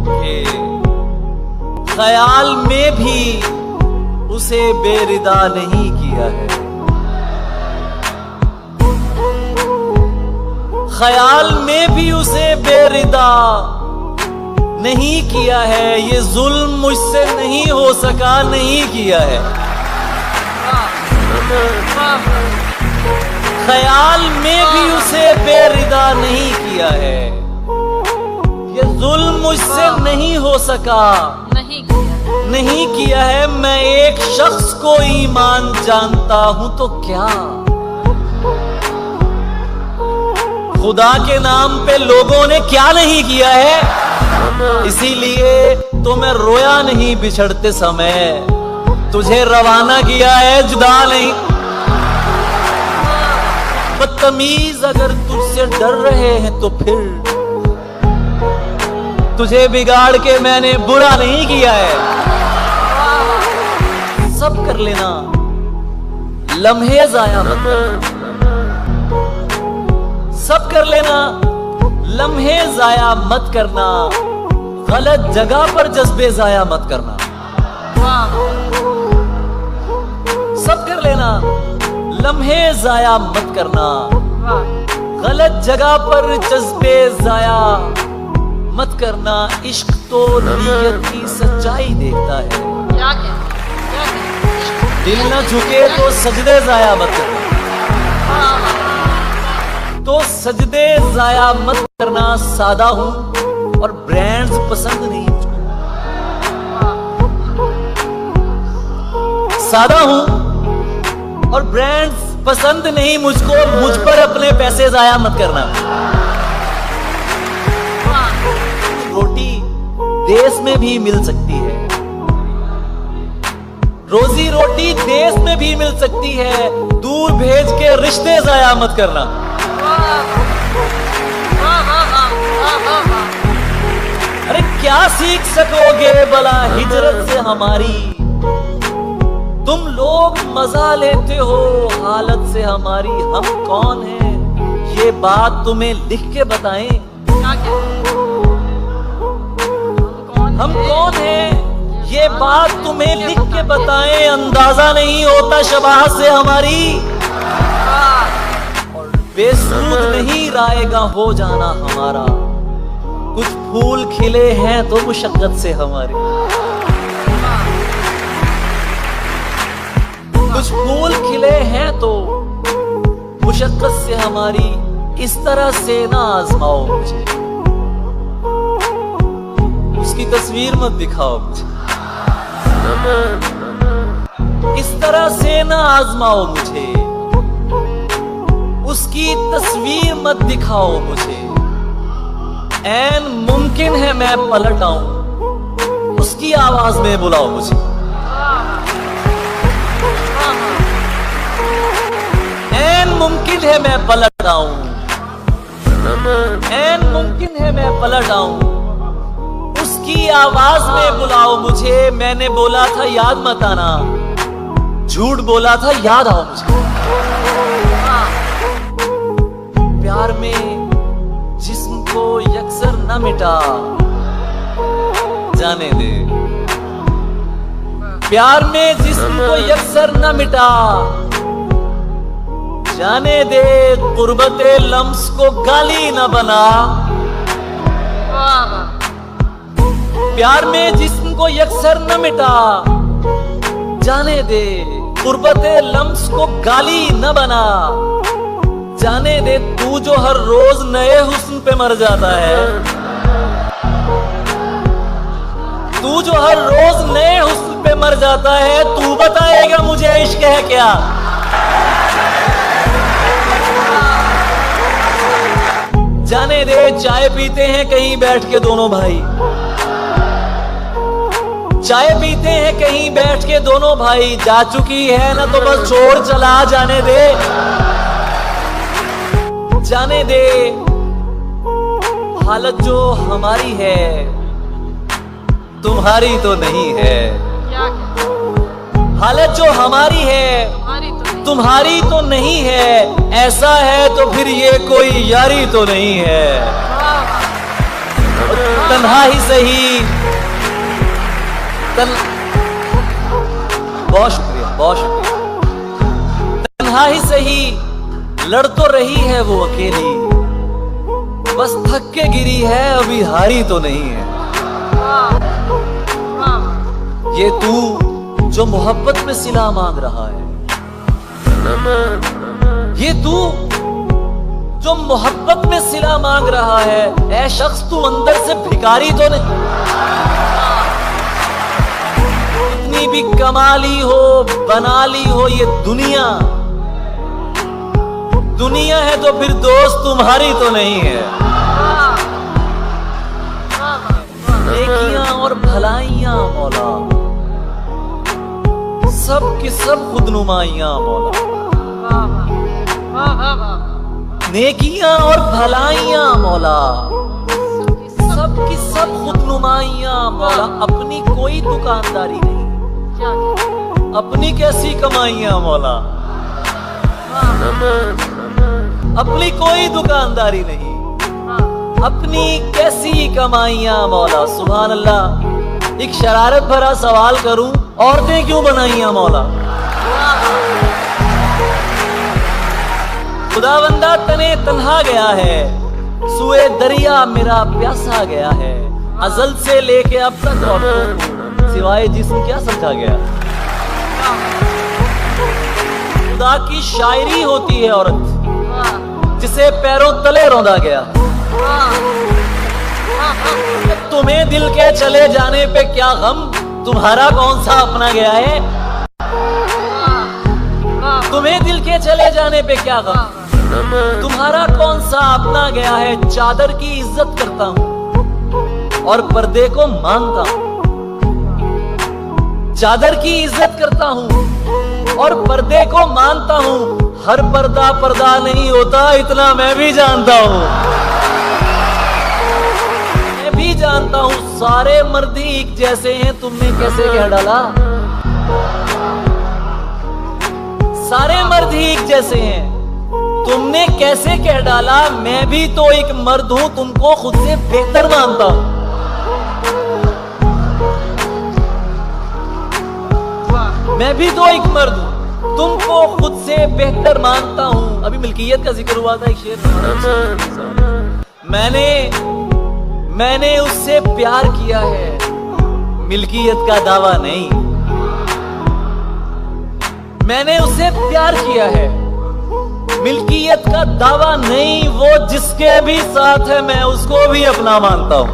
कि ख्याल में भी उसे बेरिदा नहीं किया है, ख्याल में भी उसे बेरिदा नहीं किया है। ये जुल्म मुझसे नहीं हो सका, नहीं किया है। ख्याल में भी उसे बेरिदा नहीं किया है। ये जुल्म मुझसे नहीं हो सका, नहीं किया है। मैं एक शख्स को ईमान जानता हूं तो क्या, खुदा के नाम पे लोगों ने क्या नहीं किया है। इसीलिए तो मैं रोया नहीं बिछड़ते समय, तुझे रवाना किया है जुदा नहीं। बदतमीज अगर तुझसे डर रहे हैं तो फिर तुझे बिगाड़ के मैंने बुरा नहीं किया है। सब कर लेना, लम्हे जाया मत करना। सब कर लेना, लम्हे जाया मत करना। गलत जगह पर जज्बे जाया मत करना। सब कर लेना, लम्हे जाया मत करना। गलत जगह पर जज्बे जाया मत करना। इश्क तो नीयत की सच्चाई देखता है, दिल न झुके तो सजदे जाया मत करना। तो सजदे जाया मत करना। सादा हूं और ब्रांड्स पसंद नहीं मुझको। सादा हूं और ब्रांड्स पसंद नहीं मुझको। मुझ पर अपने पैसे जाया मत करना। रोटी देश में भी मिल सकती है, रोजी रोटी देश में भी मिल सकती है। दूर भेज के रिश्ते जाया मत करना। अरे क्या सीख सकोगे भला हिजरत से हमारी। तुम लोग मजा लेते हो हालत से हमारी। हम कौन हैं ये बात तुम्हें लिख के बताएं। हम कौन हैं ये बात तुम्हें लिख के बताएं। अंदाजा नहीं होता शबाहत से हमारी। और बेसुध नहीं रायगा हो जाना हमारा। कुछ फूल खिले हैं तो मुशक्कत से हमारी। कुछ फूल खिले हैं तो मुशक्कत से हमारी। इस तरह से ना आजमाओ मुझे, उसकी तस्वीर मत दिखाओ मुझे। इस तरह से ना आजमाओ मुझे, उसकी तस्वीर मत दिखाओ मुझे। ऐन मुमकिन है मैं पलट आऊं, उसकी आवाज में बुलाओ मुझे। ऐन मुमकिन है मैं पलट आऊं, ऐन मुमकिन है मैं पलट आऊं। उसकी आवाज में बुलाओ मुझे। मैंने बोला था याद मत आना, झूठ बोला था याद आओ मुझे। प्यार में जिस्म को यकसर न मिटा, जाने दे। प्यार में जिस्म को यकसर न मिटा, जाने दे। गुर्बते लम्स को गाली न बना। प्यार में जिस्म को यकसर न मिटा, जाने दे। गुर्बते लम्स को गाली न बना, जाने दे। तू जो हर रोज नए हुस्न पे मर जाता है, तू जो हर रोज नए हुस्न पे मर जाता है, तू बताएगा मुझे इश्क है क्या। जाने दे। चाय पीते हैं कहीं बैठ के दोनों भाई, चाय पीते हैं कहीं बैठ के दोनों भाई। जा चुकी है ना तो बस छोड़ चला, जाने दे, जाने दे। हालत जो हमारी है तुम्हारी तो नहीं है। हालत जो हमारी है तुम्हारी तो नहीं है। ऐसा है तो फिर ये कोई यारी तो नहीं है। तन्हा ही सही बहुत शुक्रिया, बहुत शुक्रिया। तन्हा ही सही लड़ तो रही है वो अकेली, बस थक के गिरी है, अभी हारी तो नहीं है। ये तू जो मोहब्बत में सिला मांग रहा है, ये तू जो मोहब्बत में सिला मांग रहा है, ऐ शख्स तू अंदर से भिखारी तो नहीं। इतनी भी कमाली हो बना ली हो ये दुनिया, दुनिया है तो फिर दोस्त तुम्हारी तो नहीं है। नेकियां और भलाइयां मौला, सब की सब खुदनुमाइयां मौला। नेकियां और भलाइयां मौला, सब की सब खुदनुमाइयां मौला। अपनी कोई दुकानदारी नहीं, अपनी कैसी कमाइयां मौला, अपनी कोई दुकानदारी नहीं, अपनी कैसी कमाइयां मौला। सुभान अल्लाह। एक शरारत भरा सवाल करूं, औरतें क्यों बनाइयां मौला? खुदावंदा तने तन्हा गया है, सुए दरिया मेरा प्यासा गया है। अजल से लेके अब तक औरतों को सिवाय जिस्म क्या समझा गया? खुदा की शायरी होती है औरत, जिसे पैरों तले रौंदा गया। तुम्हें दिल के चले जाने पे क्या गम, तुम्हारा कौन सा अपना गया है? तुम्हें दिल के चले जाने पे क्या गम, तुम्हारा कौन सा अपना गया है? चादर की इज्जत करता हूं और पर्दे को मानता हूं, चादर की इज्जत करता हूं और पर्दे को मानता हूं। हर पर्दा पर्दा नहीं होता, इतना मैं भी जानता हूं। मैं भी जानता हूं सारे मर्द एक जैसे हैं, तुमने कैसे कह डाला? सारे मर्द ही एक जैसे हैं, तुमने कैसे कह डाला? मैं भी तो एक मर्द हूं, तुमको खुद से बेहतर मानता हूं। मैं भी तो एक मर्द हूं, तुमको खुद से बेहतर मानता हूं। अभी मिल्कियत का जिक्र हुआ था, एक शेर। मैंने उससे प्यार किया है, मिल्कियत का दावा नहीं। मैंने उससे प्यार किया है, मिल्कियत का दावा नहीं। वो जिसके भी साथ है मैं उसको भी अपना मानता हूं।